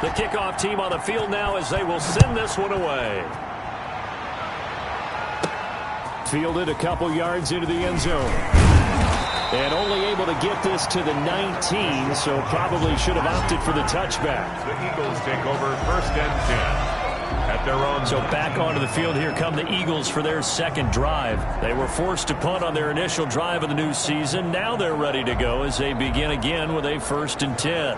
The kickoff team on the field now as they will send this one away. Fielded a couple yards into the end zone. And only able to get this to the 19, so probably should have opted for the touchback. The Eagles take over 1st and 10. At their own. So back onto the field here come the Eagles for their second drive. They were forced to punt on their initial drive of the new season. Now they're ready to go as they begin again with a 1st and 10.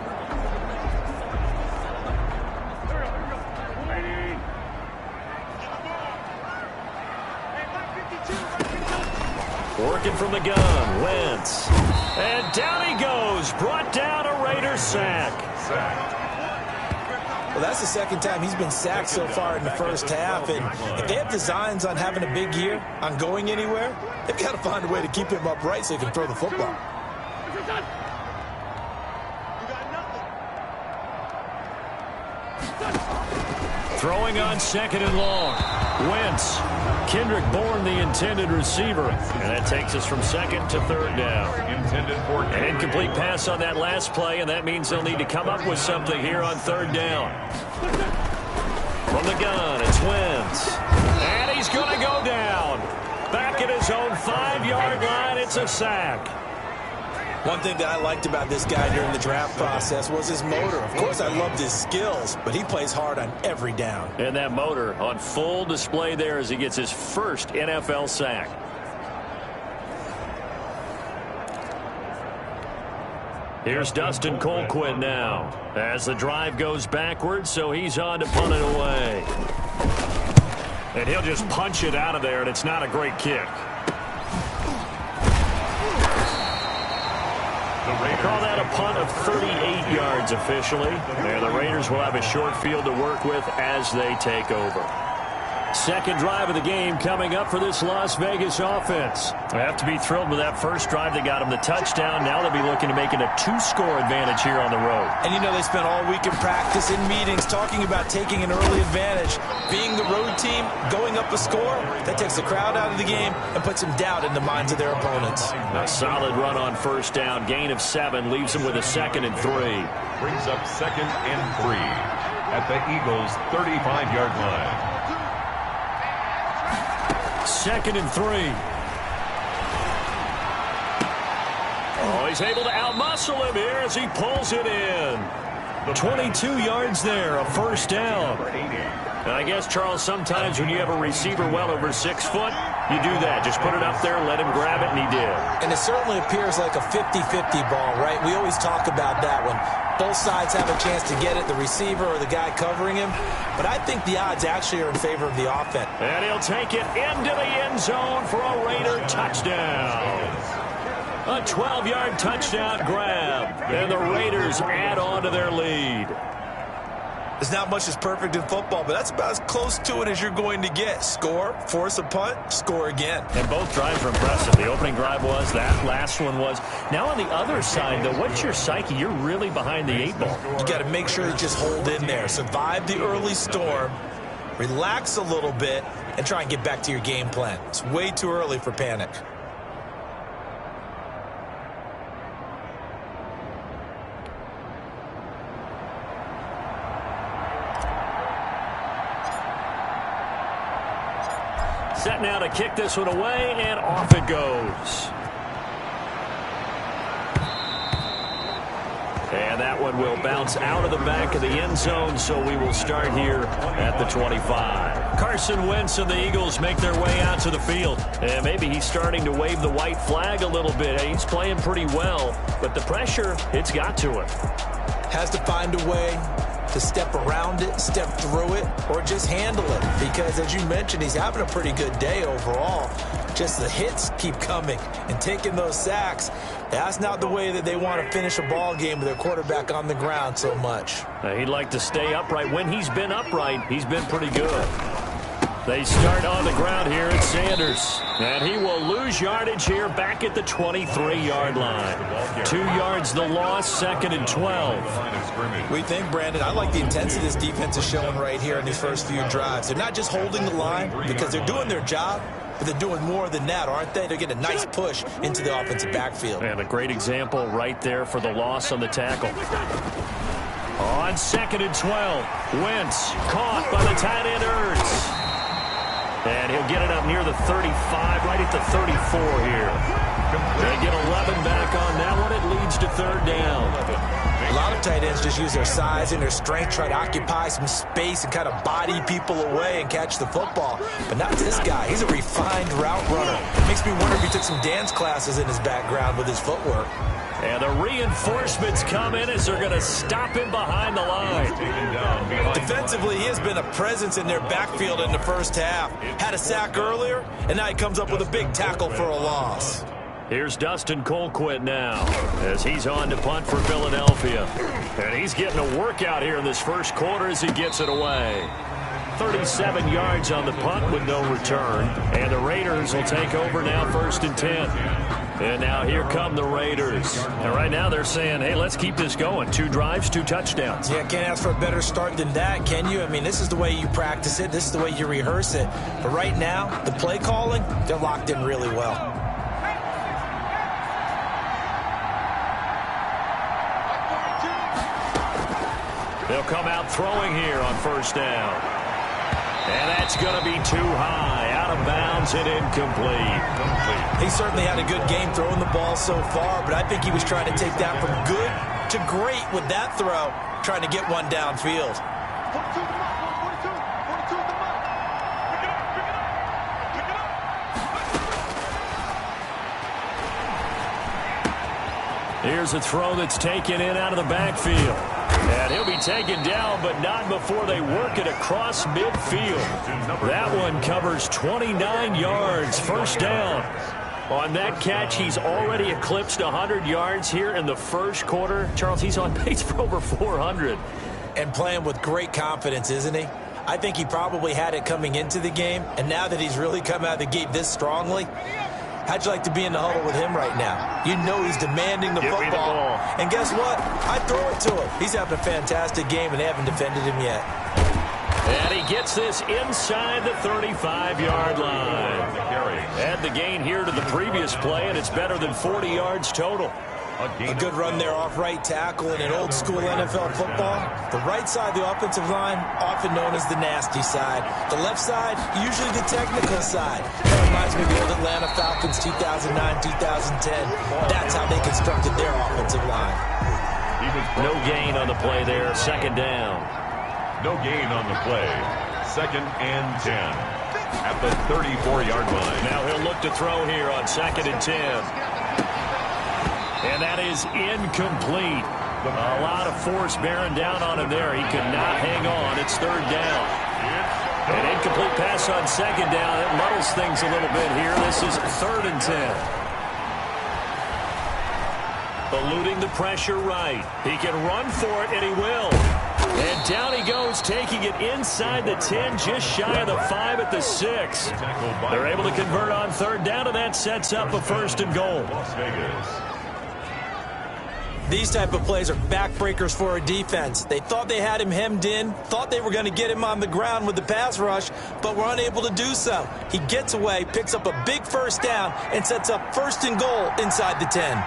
Working from the gun, Wentz. And down he goes. Brought down a Raiders sack. Well, that's the second time he's been sacked so far in the first half. And if they have designs on having a big year, on going anywhere, they've got to find a way to keep him upright so he can throw the football. Throwing on 2nd and long. Wentz. Kendrick Bourne, the intended receiver. And that takes us from 2nd to 3rd down. An incomplete pass on that last play, and that means they'll need to come up with something here on 3rd down. From the gun, it's Wentz. And he's going to go down. Back at his own 5-yard line, it's a sack. One thing that I liked about this guy during the draft process was his motor. Of course, I loved his skills, but he plays hard on every down. And that motor on full display there as he gets his first NFL sack. Here's Dustin Colquitt now as the drive goes backwards, so he's on to punt it away. And he'll just punch it out of there, and it's not a great kick. Call that a punt of 38 yards officially. And the Raiders will have a short field to work with as they take over. Second drive of the game coming up for this Las Vegas offense. They have to be thrilled with that first drive that got them the touchdown. Now they'll be looking to make it a 2-score advantage here on the road. And you know they spent all week in practice, in meetings, talking about taking an early advantage. Being the road team, going up a score, that takes the crowd out of the game and puts some doubt in the minds of their opponents. A solid run on first down. Gain of 7 leaves them with a 2nd and 3. Brings up 2nd and 3 at the Eagles' 35-yard line. 2nd and 3. Oh, he's able to outmuscle him here as he pulls it in. 22 yards there, a first down. And I guess, Charles, sometimes when you have a receiver well over 6 foot, you do that. Just put it up there, let him grab it, and he did. And it certainly appears like a 50-50 ball, right? We always talk about that when both sides have a chance to get it, the receiver or the guy covering him. But I think the odds actually are in favor of the offense. And he'll take it into the end zone for a Raider touchdown. A 12-yard touchdown grab. And the Raiders add on to their lead. There's not much that's perfect in football, but that's about as close to it as you're going to get. Score, force a punt, score again. And both drives were impressive. The opening drive was, that last one was. Now on the other side, though, what's your psyche? You're really behind the 8 ball. You got to make sure you just hold in there. Survive the early storm, relax a little bit, and try and get back to your game plan. It's way too early for panic. Set now to kick this one away, and off it goes. And that one will bounce out of the back of the end zone, so we will start here at the 25. Carson Wentz and the Eagles make their way out to the field. And maybe he's starting to wave the white flag a little bit. He's playing pretty well, but the pressure, it's got to him. Has to find a way to step around it, step through it, or just handle it. Because, as you mentioned, he's having a pretty good day overall. Just the hits keep coming and taking those sacks. That's not the way that they want to finish a ball game with their quarterback on the ground so much. He'd like to stay upright. When he's been upright, he's been pretty good. They start on the ground here at Sanders. And he will lose yardage here back at the 23-yard line. 2 yards the loss, 2nd and 12. We think, Brandon, I like the intensity this defense is showing right here in these first few drives. They're not just holding the line because they're doing their job, but they're doing more than that, aren't they? They're getting a nice push into the offensive backfield. And a great example right there for the loss on the tackle. On 2nd and 12, Wentz caught by the tight end Ertz. And he'll get it up near the 35, right at the 34 here. They get 11 back on that one. It leads to 3rd down. A lot of tight ends just use their size and their strength, try to occupy some space and kind of body people away and catch the football. But not this guy. He's a refined route runner. Makes me wonder if he took some dance classes in his background with his footwork. And the reinforcements come in as they're going to stop him behind the line. Defensively, he has been a presence in their backfield in the first half. Had a sack earlier, and now he comes up with a big tackle for a loss. Here's Dustin Colquitt now as he's on to punt for Philadelphia. And he's getting a workout here in this first quarter as he gets it away. 37 yards on the punt with no return. And the Raiders will take over now 1st and 10. And now here come the Raiders. And right now they're saying, hey, let's keep this going. 2 drives, 2 touchdowns. Yeah, can't ask for a better start than that, can you? I mean, this is the way you practice it. This is the way you rehearse it. But right now, the play calling, they're locked in really well. They'll come out throwing here on 1st down. And that's going to be too high. Out of bounds and incomplete. He certainly had a good game throwing the ball so far, but I think he was trying to take that from good to great with that throw, trying to get one downfield. Here's a throw that's taken in out of the backfield. And he'll be taken down, but not before they work it across midfield. That one covers 29 yards, 1st down. On that catch, he's already eclipsed 100 yards here in the first quarter. Charles, he's on pace for over 400. And playing with great confidence, isn't he? I think he probably had it coming into the game, and now that he's really come out of the gate this strongly, how'd you like to be in the huddle with him right now? You know he's demanding the football. And guess what? I throw it to him. He's having a fantastic game, and they haven't defended him yet. And he gets this inside the 35-yard line. Add the gain here to the previous play, and it's better than 40 yards total. A good run there off right tackle in an old-school NFL football. The right side of the offensive line, often known as the nasty side. The left side, usually the technical side. That reminds me of the old Atlanta Falcons 2009-2010. That's how they constructed their offensive line. No gain on the play there. 2nd down. No gain on the play. 2nd and 10 at the 34-yard line. Now he'll look to throw here on 2nd and 10. And that is incomplete. A lot of force bearing down on him there. He could not hang on. It's 3rd down. An incomplete pass on 2nd down. It muddles things a little bit here. This is 3rd and 10. Eluding the pressure right. He can run for it, and he will. And down he goes, taking it inside the 10, just shy of the 5 at the 6. They're able to convert on 3rd down, and that sets up a 1st and goal. Las Vegas. These type of plays are backbreakers for a defense. They thought they had him hemmed in, thought they were going to get him on the ground with the pass rush, but were unable to do so. He gets away, picks up a big 1st down, and sets up 1st and goal inside the 10.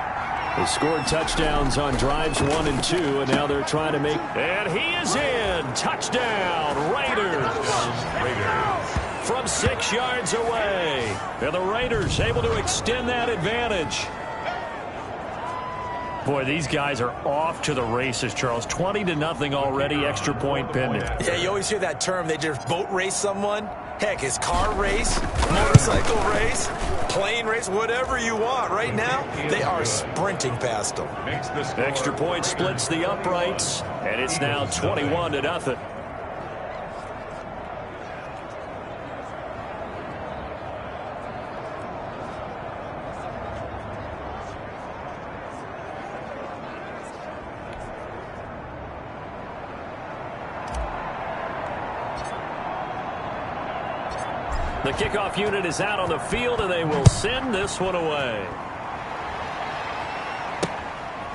They scored touchdowns on drives 1 and 2, and now they're trying to make... And he is in! Touchdown, Raiders! From 6 yards away. And the Raiders able to extend that advantage. Boy, these guys are off to the races, Charles. 20-0 already, extra point pending. Yeah, you always hear that term, they just boat race someone. Heck, his car race, motorcycle race, plane race, whatever you want. Right now, they are sprinting past them. Extra point splits the uprights, and it's now 21-0. The kickoff unit is out on the field, and they will send this one away.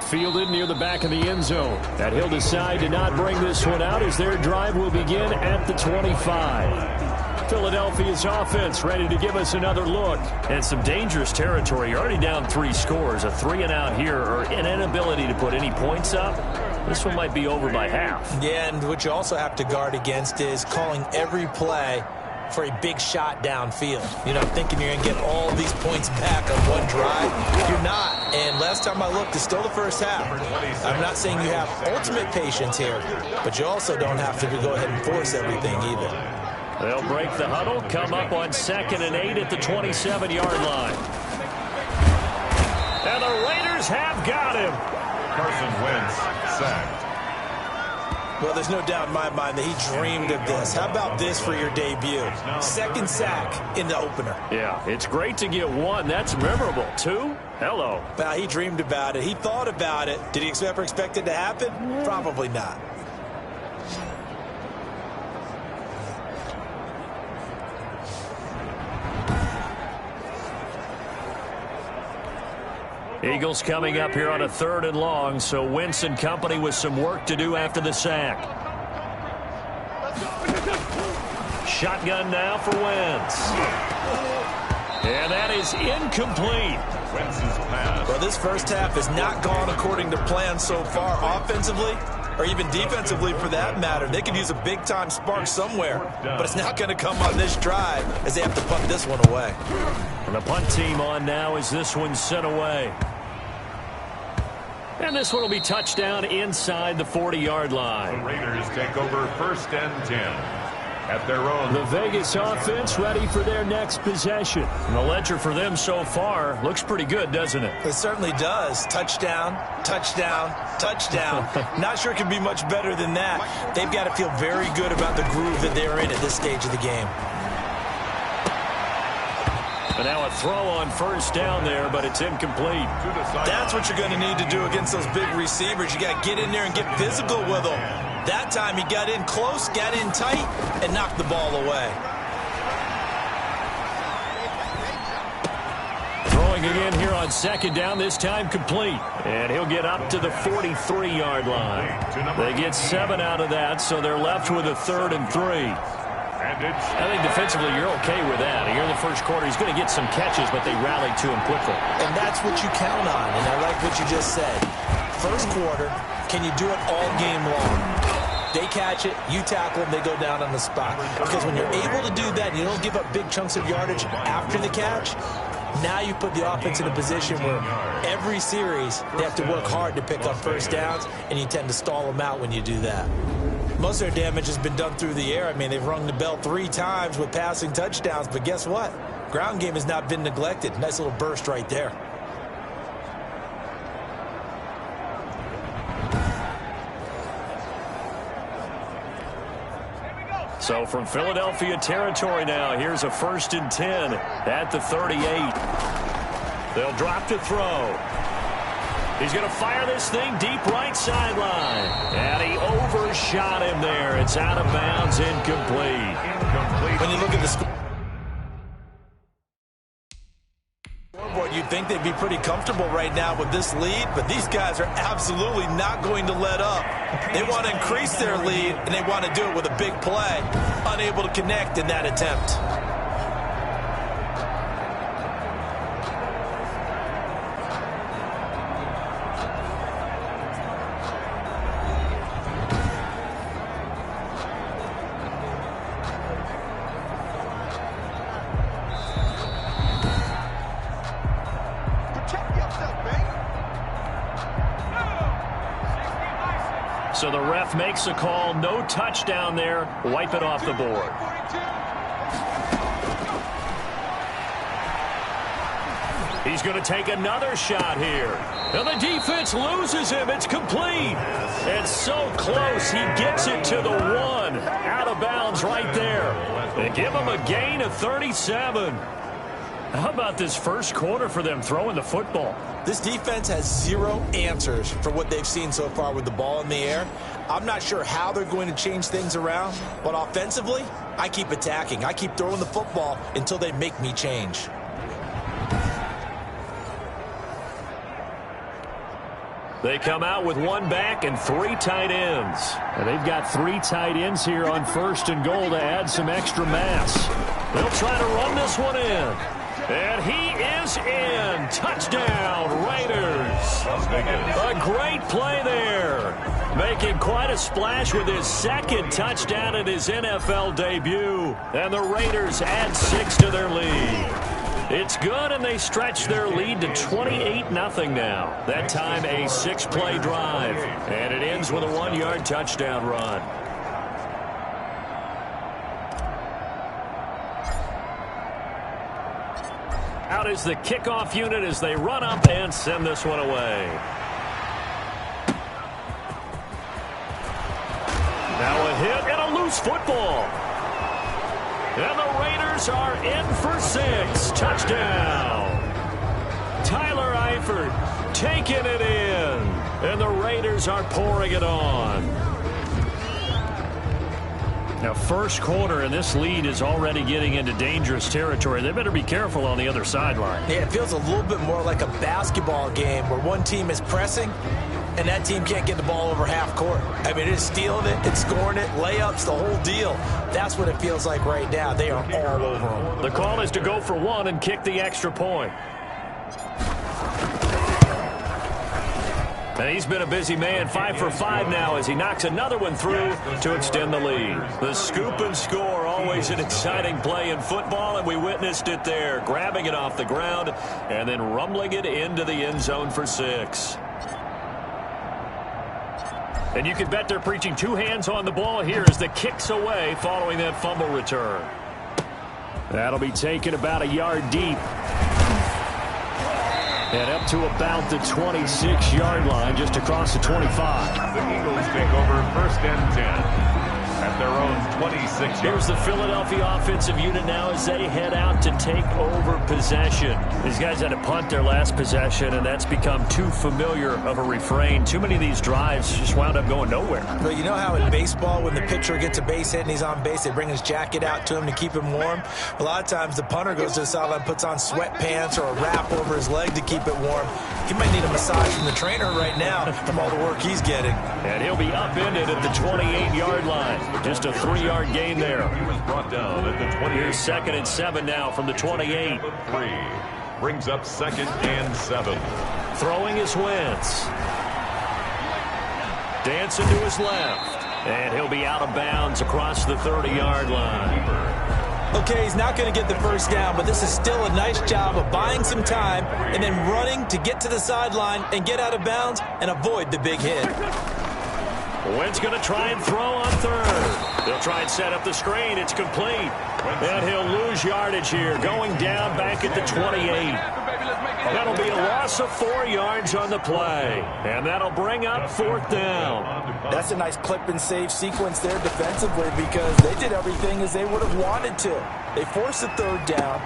Fielded near the back of the end zone. And he'll decide to not bring this one out as their drive will begin at the 25. Philadelphia's offense ready to give us another look. And some dangerous territory. You're already down 3 scores. A 3-and-out here, or an inability to put any points up. This one might be over by half. Yeah, and what you also have to guard against is calling every play for a big shot downfield. You know, thinking you're going to get all these points back on one drive. You're not. And last time I looked, it's still the first half. I'm not saying you have ultimate patience here, but you also don't have to go ahead and force everything either. They'll break the huddle, come up on 2nd and 8 at the 27-yard line. And the Raiders have got him. Carson Wentz sacked. Well, there's no doubt in my mind that he dreamed of this. How about this for your debut? 2nd sack in the opener. Yeah, it's great to get 1. That's memorable. 2? Hello. Well, he dreamed about it. He thought about it. Did he ever expect it to happen? Probably not. Eagles coming up here on a 3rd and long, so Wentz and company with some work to do after the sack. Shotgun now for Wentz. And that is incomplete. Wentz's pass. Well, this first half has not gone according to plan so far offensively, or even defensively for that matter. They could use a big-time spark somewhere, but it's not going to come on this drive as they have to punt this one away. And the punt team on now as this one's sent away. And this one will be touchdown inside the 40-yard line. The Raiders take over 1st and 10 at their own. The Vegas offense ready for their next possession. And the ledger for them so far looks pretty good, doesn't it? It certainly does. Touchdown, touchdown, touchdown. Not sure it can be much better than that. They've got to feel very good about the groove that they're in at this stage of the game. And now a throw on 1st down there, but it's incomplete. That's what you're going to need to do against those big receivers. You got to get in there and get physical with them. That time he got in close, got in tight, and knocked the ball away. Throwing again here on 2nd down, this time complete. And he'll get up to the 43-yard line. They get 7 out of that, so they're left with a 3rd and 3. I think defensively you're okay with that. Here in the first quarter, he's going to get some catches, but they rallied to him quickly. And that's what you count on, and I like what you just said. First quarter, can you do it all game long? They catch it, you tackle them, they go down on the spot. Because when you're able to do that and you don't give up big chunks of yardage after the catch, now you put the offense in a position where every series they have to work hard to pick up 1st downs, and you tend to stall them out when you do that. Most of their damage has been done through the air. I mean, they've rung the bell 3 times with passing touchdowns, but guess what? Ground game has not been neglected. Nice little burst right there. So from Philadelphia territory now, here's a 1st and 10 at the 38. They'll drop to throw. He's going to fire this thing deep right sideline. And he overshot him there. It's out of bounds, incomplete. When you look at the scoreboard, you'd think they'd be pretty comfortable right now with this lead, but these guys are absolutely not going to let up. They want to increase their lead, and they want to do it with a big play. Unable to connect in that attempt. So the ref makes a call, no touchdown there, wipe it off the board. He's going to take another shot here. And the defense loses him. It's complete. And so close, he gets it to the 1. Out of bounds right there. They give him a gain of 37. How about this first quarter for them throwing the football? This defense has 0 answers for what they've seen so far with the ball in the air. I'm not sure how they're going to change things around, but offensively, I keep attacking. I keep throwing the football until they make me change. They come out with 1 back and 3 tight ends. And they've got 3 tight ends here on 1st and goal to add some extra mass. They'll try to run this one in. And he is in. Touchdown, Raiders. A great play there. Making quite a splash with his second touchdown in his NFL debut. And the Raiders add 6 to their lead. It's good, and they stretch their lead to 28-0 now. That time a 6-play drive. And it ends with a 1-yard touchdown run. Out is the kickoff unit as they run up and send this one away. Now a hit and a loose football. And the Raiders are in for 6. Touchdown. Tyler Eifert taking it in. And the Raiders are pouring it on. Now, first quarter, and this lead is already getting into dangerous territory. They better be careful on the other sideline. Yeah, it feels a little bit more like a basketball game where one team is pressing and that team can't get the ball over half court. I mean, it's stealing it, it's scoring it, layups, the whole deal. That's what it feels like right now. They are all over them. The call is to go for 1 and kick the extra point. And he's been a busy man, 5 for 5 now as he knocks another one through to extend the lead. The scoop and score, always an exciting play in football, and we witnessed it there, grabbing it off the ground and then rumbling it into the end zone for 6. And you can bet they're preaching 2 hands on the ball here as the kick's away following that fumble return. That'll be taken about a yard deep. And up to about the 26-yard line, just across the 25. The Eagles take over 1st and 10 at their own 26 yards. Here's the Philadelphia offensive unit now as they head out to take over possession. These guys had to punt their last possession, and that's become too familiar of a refrain. Too many of these drives just wound up going nowhere. But you know how in baseball, when the pitcher gets a base hit and he's on base, they bring his jacket out to him to keep him warm? A lot of times the punter goes to the sideline, puts on sweatpants or a wrap over his leg to keep it warm. He might need a massage from the trainer right now from all the work he's getting. And he'll be upended at the 28-yard line. Just a 3-yard gain there. He was brought down at the 28. Here's 2nd and 7 now from the 28. 3 brings up 2nd and 7. Throwing is Wentz. Dancing to his left. And he'll be out of bounds across the 30-yard line. Okay, he's not going to get the first down, but this is still a nice job of buying some time and then running to get to the sideline and get out of bounds and avoid the big hit. Wentz going to try and throw on 3rd. They'll try and set up the screen. It's complete. And he'll lose yardage here, going down back at the 28. That'll be a loss of 4 yards on the play. And that'll bring up 4th down. That's a nice clip and save sequence there defensively because they did everything as they would have wanted to. They forced the 3rd down,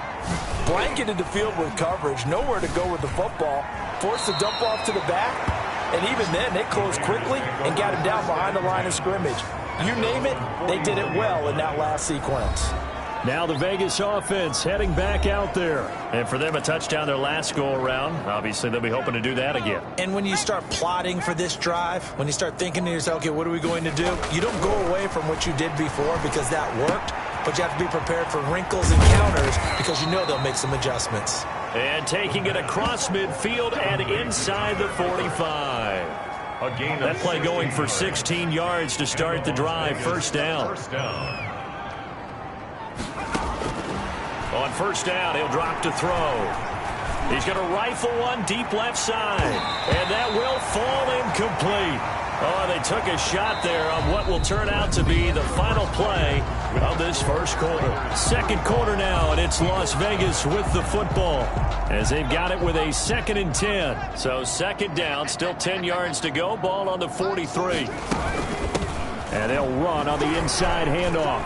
blanketed the field with coverage, nowhere to go with the football, forced the dump off to the back, and even then they closed quickly and got him down behind the line of scrimmage. You name it, they did it well in that last sequence. Now the Vegas offense heading back out there. And for them, a touchdown their last go-around. Obviously, they'll be hoping to do that again. And when you start plotting for this drive, when you start thinking to yourself, okay, what are we going to do? You don't go away from what you did before because that worked, but you have to be prepared for wrinkles and counters because you know they'll make some adjustments. And taking it across midfield and inside the 45. That play going for 16 yards to start the drive. First down. On first down, he'll drop to throw. He's going to rifle one deep left side. And that will fall incomplete. Oh, they took a shot there on what will turn out to be the final play of this first quarter. Second quarter now, and it's Las Vegas with the football as they've got it with a 2nd and 10. So 2nd down, still 10 yards to go. Ball on the 43. And they'll run on the inside handoff.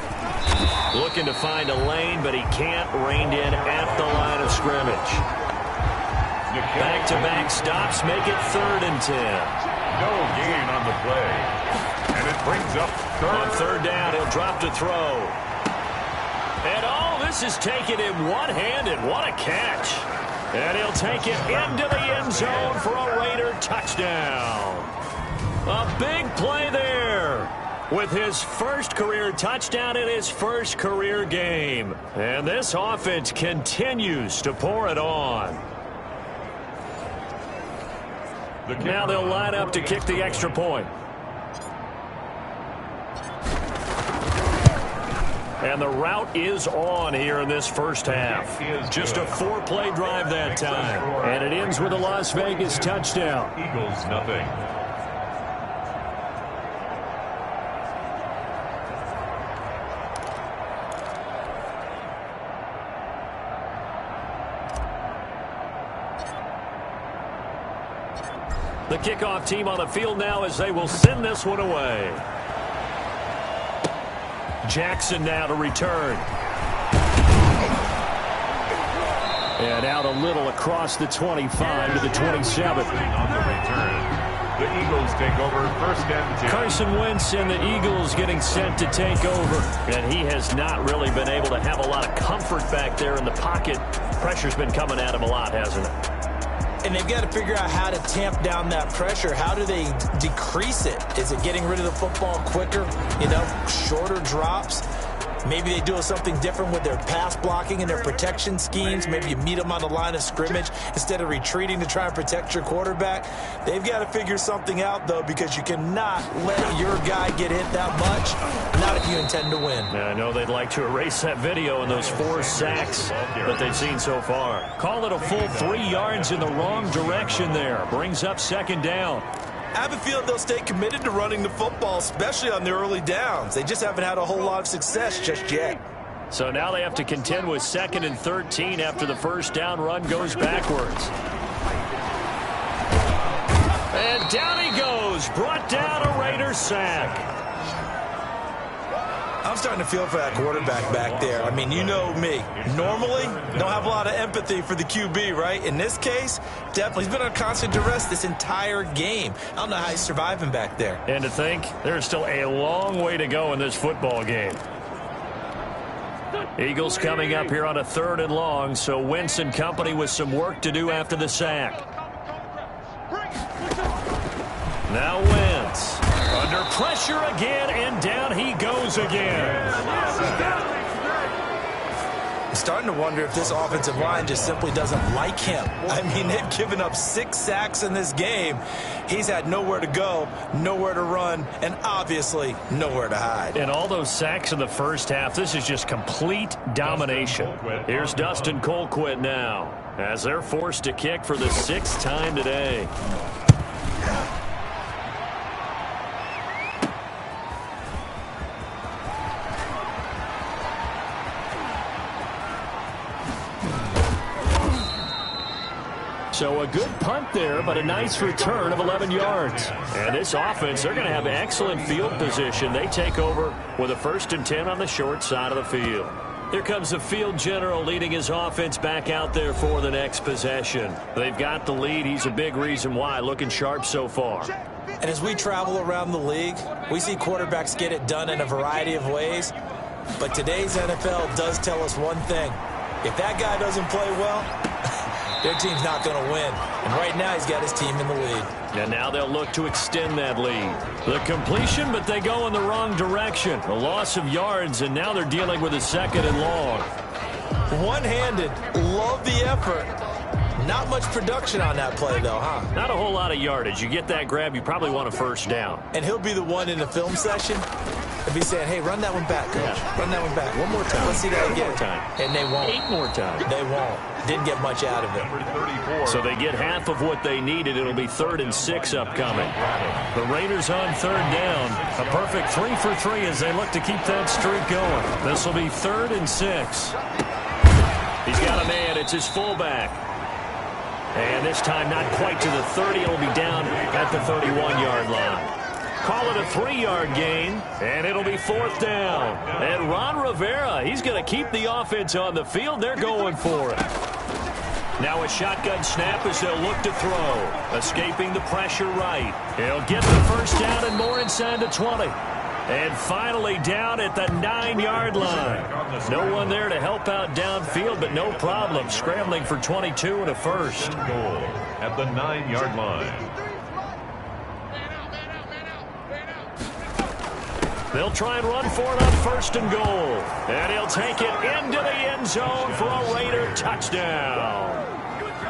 Looking to find a lane, but he can't. Reined in at the line of scrimmage. Back-to-back stops make it 3rd and 10. No gain on the play. And it brings up 3rd. On 3rd down, he'll drop to throw. And this is taken him one-handed. What a catch. And he'll take it into the end zone for a Raider touchdown. A big play there with his first career touchdown in his first career game. And this offense continues to pour it on. Now they'll line up to kick the extra point. And the route is on here in this first half. Just a 4-play drive that time. And it ends with a Las Vegas touchdown. Eagles nothing. The kickoff team on the field now as they will send this one away. Jackson now to return. And out a little across the 25 to the 27. On the return, the Eagles take over first and 10. Carson Wentz and the Eagles getting set to take over. And he has not really been able to have a lot of comfort back there in the pocket. Pressure's been coming at him a lot, hasn't it? And they've got to figure out how to tamp down that pressure. How do they decrease it? Is it getting rid of the football quicker? You know, shorter drops? Maybe they do something different with their pass blocking and their protection schemes. Maybe you meet them on the line of scrimmage instead of retreating to try and protect your quarterback. They've got to figure something out, though, because you cannot let your guy get hit that much, not if you intend to win. Yeah, I know they'd like to erase that video and those 4 sacks that they've seen so far. Call it a full 3 yards in the wrong direction there. Brings up second down. I have a feeling they'll stay committed to running the football, especially on their early downs. They just haven't had a whole lot of success just yet. So now they have to contend with 2nd and 13 after the first down run goes backwards. And down he goes. Brought down a Raiders sack. I'm starting to feel for that quarterback back there. I mean, you know me. Normally, don't have a lot of empathy for the QB, right? In this case, definitely. He's been on constant duress this entire game. I don't know how he's surviving back there. And to think, there's still a long way to go in this football game. Eagles coming up here on a 3rd and long, so Wentz and company with some work to do after the sack. Now Wentz. Under pressure again, and down he goes again. I'm starting to wonder if this offensive line just simply doesn't like him. I mean, they've given up 6 sacks in this game. He's had nowhere to go, nowhere to run, and obviously nowhere to hide. And all those sacks in the first half, this is just complete domination. Here's Dustin Colquitt now, as they're forced to kick for the 6th time today. So a good punt there, but a nice return of 11 yards. And this offense, they're going to have excellent field position. They take over with a 1st and 10 on the short side of the field. Here comes the field general leading his offense back out there for the next possession. They've got the lead. He's a big reason why. Looking sharp so far. And as we travel around the league, we see quarterbacks get it done in a variety of ways. But today's NFL does tell us one thing. If that guy doesn't play well, their team's not going to win. And right now, he's got his team in the lead. And now they'll look to extend that lead. The completion, but they go in the wrong direction. A loss of yards, and now they're dealing with a 2nd and long. One-handed. Love the effort. Not much production on that play, though, huh? Not a whole lot of yardage. You get that grab, you probably want a 1st down. And he'll be the one in the film session. He'll be saying, hey, run that one back, coach. Yeah. Run that one back. One more time. Let's see that again. One more time. And they won't. 8 more times. They won't. Didn't get much out of it. So they get half of what they needed. It'll be 3rd and 6 upcoming. The Raiders on 3rd down. A perfect 3 for 3 as they look to keep that streak going. This will be 3rd and 6. He's got a man. It's his fullback. And this time not quite to the 30. It'll be down at the 31-yard line. Call it a 3-yard gain, and it'll be 4th down. And Ron Rivera, he's going to keep the offense on the field. They're going for it. Now a shotgun snap as they'll look to throw. Escaping the pressure right. He'll get the 1st down and more inside the 20. And finally down at the 9-yard line. No one there to help out downfield, but no problem. Scrambling for 22 and a 1st. Goal at the 9-yard line. They'll try and run for it on 1st and goal. And he'll take it into the end zone for a Raider touchdown.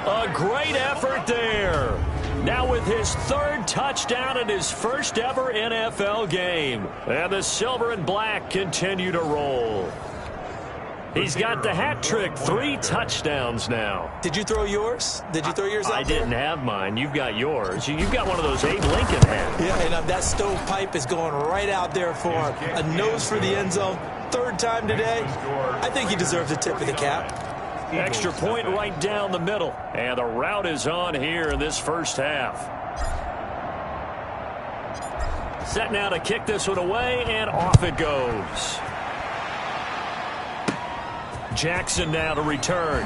A great effort there. Now with his third touchdown in his first ever NFL game. And the silver and black continue to roll. He's got the hat trick, 3 touchdowns now. Did you throw yours? Did you throw yours out I there? didn't have mine. You've got yours. You've got one of those Abe Lincoln hats. Yeah, and that stovepipe is going right out there for him. A nose for the end zone. 3rd time today. I think he deserves a tip of the cap. Extra point right down the middle. And the route is on here in this first half. Set now to kick this one away, and off it goes. Jackson now to return.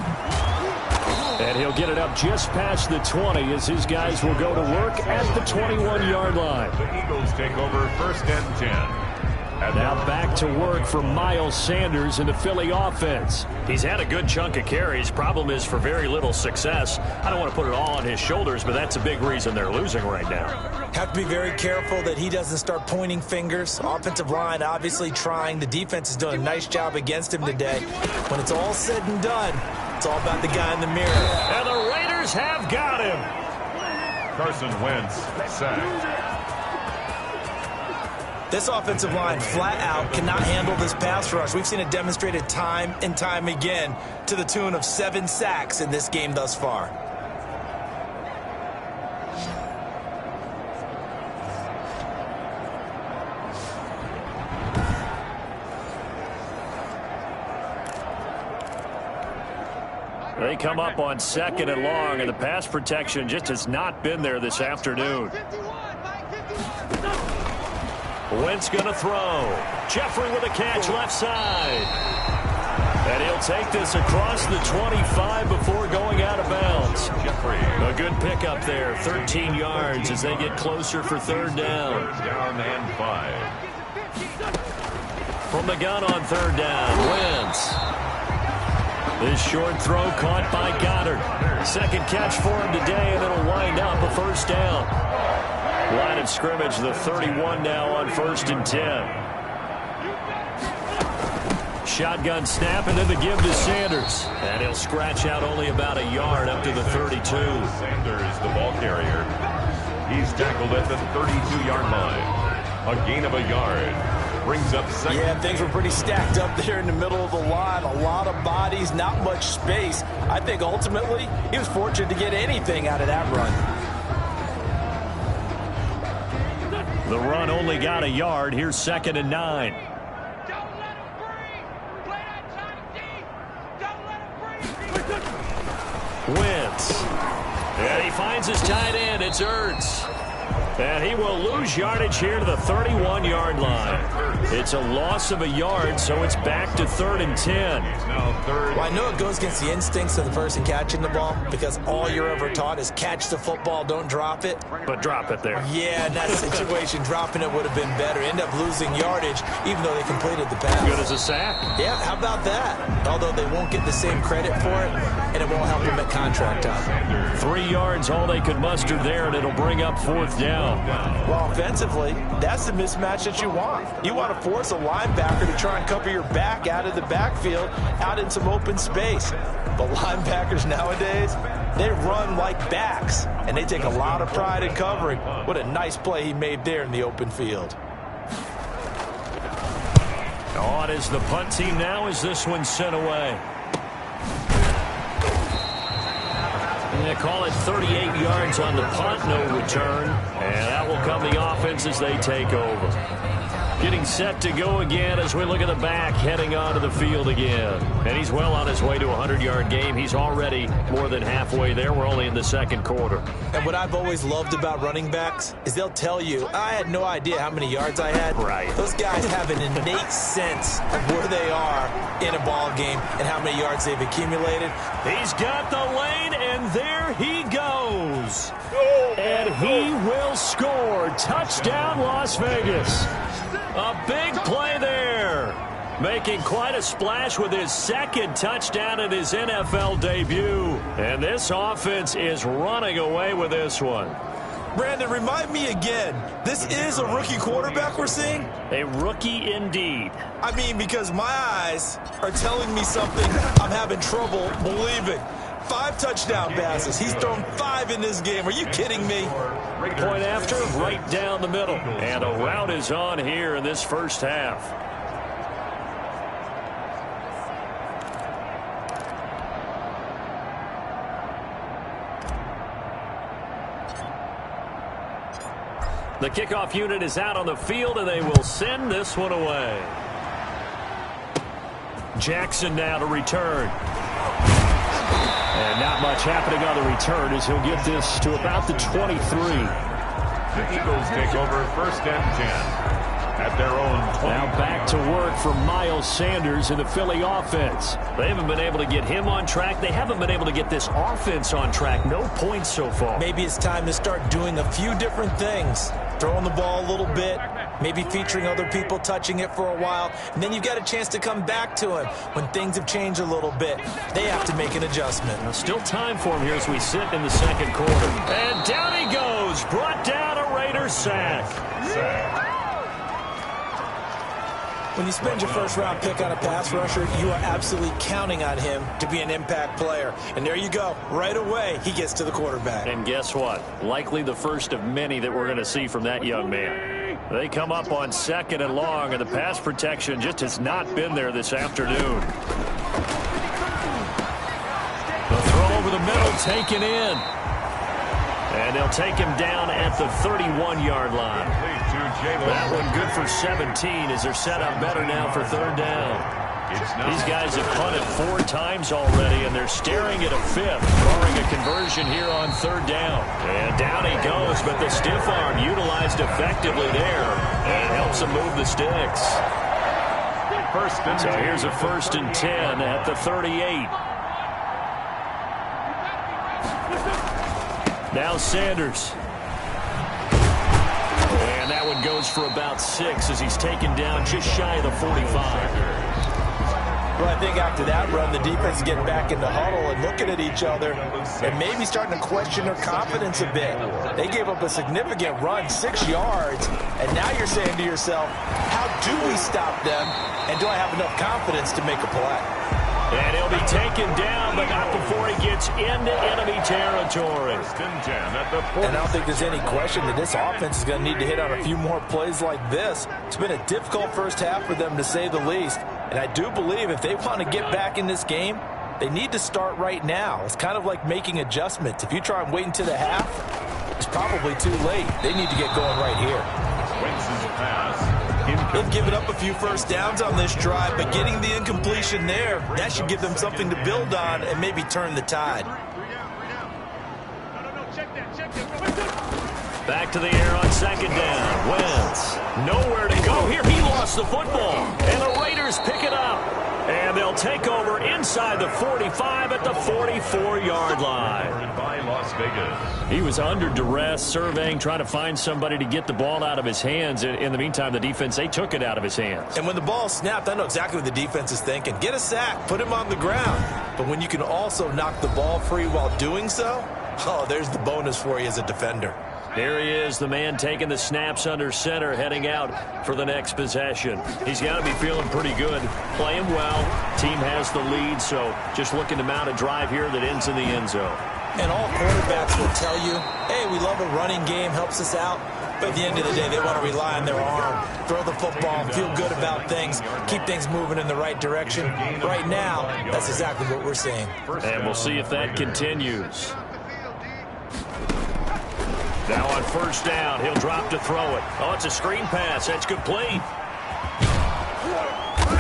And he'll get it up just past the 20 as his guys will go to work at the 21-yard line. The Eagles take over 1st and 10. And now back to work for Miles Sanders in the Philly offense. He's had a good chunk of carries. Problem is for very little success. I don't want to put it all on his shoulders, but that's a big reason they're losing right now. Have to be very careful that he doesn't start pointing fingers. Offensive line obviously trying. The defense is doing a nice job against him today. When it's all said and done, it's all about the guy in the mirror. And the Raiders have got him. Carson Wentz sacked. This offensive line flat out cannot handle this pass rush. We've seen it demonstrated time and time again to the tune of 7 sacks in this game thus far. They come up on 2nd and long, and the pass protection just has not been there this afternoon. Wentz going to throw. Jeffrey with a catch left side. And he'll take this across the 25 before going out of bounds. Jeffrey. A good pickup there, 13 yards as they get closer for 3rd down. 3rd down and 5. From the gun on 3rd down, Wentz. This short throw caught by Goddard. 2nd catch for him today, and it'll wind up a 1st down. Line of scrimmage, the 31 now on 1st and 10. Shotgun snap, and then the give to Sanders. And he'll scratch out only about a yard up to the 32. Sanders, the ball carrier. He's tackled at the 32-yard line. A gain of a yard. Brings up 2nd. Yeah, things were pretty stacked up there in the middle of the line. A lot of bodies, not much space. I think ultimately he was fortunate to get anything out of that run. The run only got a yard. Here's 2nd and 9. Wentz. And he finds his tight end. It's Ertz. And he will lose yardage here to the 31-yard line. It's a loss of a yard, so it's back to 3rd and 10. Well, I know it goes against the instincts of the person catching the ball because all you're ever taught is catch the football, don't drop it. But drop it there. Yeah, in that situation, dropping it would have been better. End up losing yardage, even though they completed the pass. Good as a sack. Yeah, how about that? Although they won't get the same credit for it, and it won't help them at contract time. 3 yards, all they could muster there, and it'll bring up 4th down. Well, offensively, that's the mismatch that you want. You want to force a linebacker to try and cover your back out of the backfield, out in some open space. But linebackers nowadays, they run like backs, and they take a lot of pride in covering. What a nice play he made there in the open field. On is the punt team now as this one's sent away. They call it 38 yards on the punt, no return. And that will come the offense as they take over. Getting set to go again as we look at the back, heading onto the field again. And he's well on his way to a 100-yard game. He's already more than halfway there. We're only in the 2nd quarter. And what I've always loved about running backs is they'll tell you, I had no idea how many yards I had. Right. Those guys have an innate sense of where they are in a ball game and how many yards they've accumulated. He's got the lane, and there he goes. And he will score. Touchdown, Las Vegas. A big play there. Making quite a splash with his 2nd touchdown in his NFL debut. And this offense is running away with this one. Brandon, remind me again, this is a rookie quarterback we're seeing? A rookie indeed. I mean, because my eyes are telling me something I'm having trouble believing. 5 touchdown passes. He's thrown 5 in this game. Are you kidding me? Point after, right down the middle. And a rout is on here in this first half. The kickoff unit is out on the field, and they will send this one away. Jackson now to return. And not much happening on the return as he'll get this to about the 23. The Eagles take over 1st and 10 at their own 20. Now back to work for Miles Sanders in the Philly offense. They haven't been able to get him on track. They haven't been able to get this offense on track. No points so far. Maybe it's time to start doing a few different things. Throwing the ball a little bit, maybe featuring other people touching it for a while, and then you've got a chance to come back to him when things have changed a little bit. They have to make an adjustment. Now still time for him here as we sit in the second quarter. And down he goes, brought down a Raiders sack. When you spend your first-round pick on a pass rusher, you are absolutely counting on him to be an impact player. And there you go. Right away, he gets to the quarterback. And guess what? Likely the first of many that we're going to see from that young man. They come up on 2nd and long, and the pass protection just has not been there this afternoon. The throw over the middle, taken in. And they'll take him down at the 31-yard line. That one good for 17 as they're set up better now for 3rd down. These guys have punted 4 times already, and they're staring at a 5th, barring a conversion here on 3rd down. And down he goes, but the stiff arm utilized effectively there, and it helps him move the sticks. So here's a 1st and 10 at the 38. Now Sanders. And that one goes for about 6 as he's taken down just shy of the 45. Well, I think after that run, the defense is getting back in the huddle and looking at each other and maybe starting to question their confidence a bit. They gave up a significant run, 6 yards, and now you're saying to yourself, how do we stop them, and do I have enough confidence to make a play? And he'll be taken down, but not before he gets into enemy territory. And I don't think there's any question that this offense is going to need to hit on a few more plays like this. It's been a difficult first half for them, to say the least. And I do believe if they want to get back in this game, they need to start right now. It's kind of like making adjustments. If you try and wait until the half, it's probably too late. They need to get going right here. Wentz's pass. They've given up a few first downs on this drive, but getting the incompletion there, that should give them something to build on and maybe turn the tide. Back to the air on 2nd down. Wentz, nowhere to go here. He lost the football, and the Raiders pick it up. And they'll take over inside the 45 at the 44-yard line. By Las Vegas. He was under duress, surveying, trying to find somebody to get the ball out of his hands. In the meantime, the defense, they took it out of his hands. And when the ball snapped, I know exactly what the defense is thinking. Get a sack, put him on the ground. But when you can also knock the ball free while doing so, oh, there's the bonus for you as a defender. Here he is, the man taking the snaps under center, heading out for the next possession. He's got to be feeling pretty good, playing well. Team has the lead, so just looking to mount a drive here that ends in the end zone. And all quarterbacks will tell you, hey, we love a running game, helps us out. But at the end of the day, they want to rely on their arm, throw the football, feel good about things, keep things moving in the right direction. Right now, that's exactly what we're seeing. And we'll see if that continues. Now on 1st down, he'll drop to throw it. Oh, it's a screen pass. That's complete.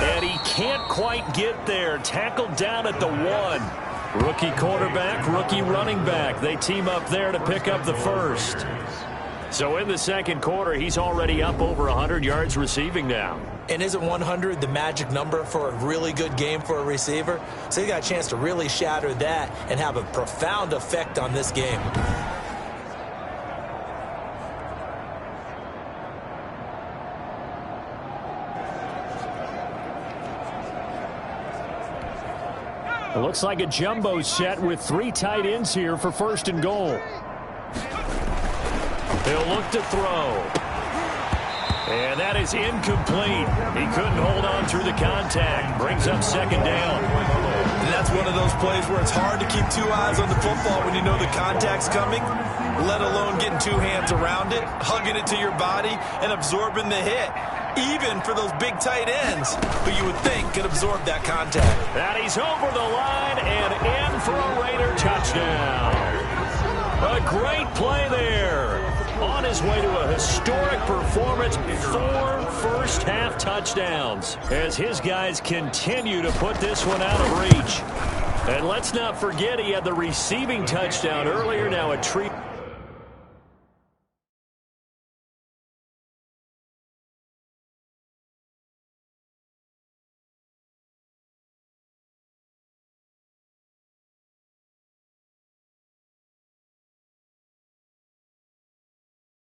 And he can't quite get there. Tackled down at the 1. Rookie quarterback, rookie running back. They team up there to pick up the 1st. So in the second quarter, he's already up over 100 yards receiving now. And isn't 100 the magic number for a really good game for a receiver? So he got a chance to really shatter that and have a profound effect on this game. It looks like a jumbo set with 3 tight ends here for 1st and goal. He'll look to throw. And that is incomplete. He couldn't hold on through the contact. Brings up 2nd down. And that's It's one of those plays where it's hard to keep two eyes on the football when you know the contact's coming, let alone getting two hands around it, hugging it to your body, and absorbing the hit. Even for those big tight ends who you would think could absorb that contact. And he's over the line and in for a Raider touchdown. A great play there. On his way to a historic performance, 4 first-half touchdowns as his guys continue to put this one out of reach. And let's not forget he had the receiving touchdown earlier, now a treat.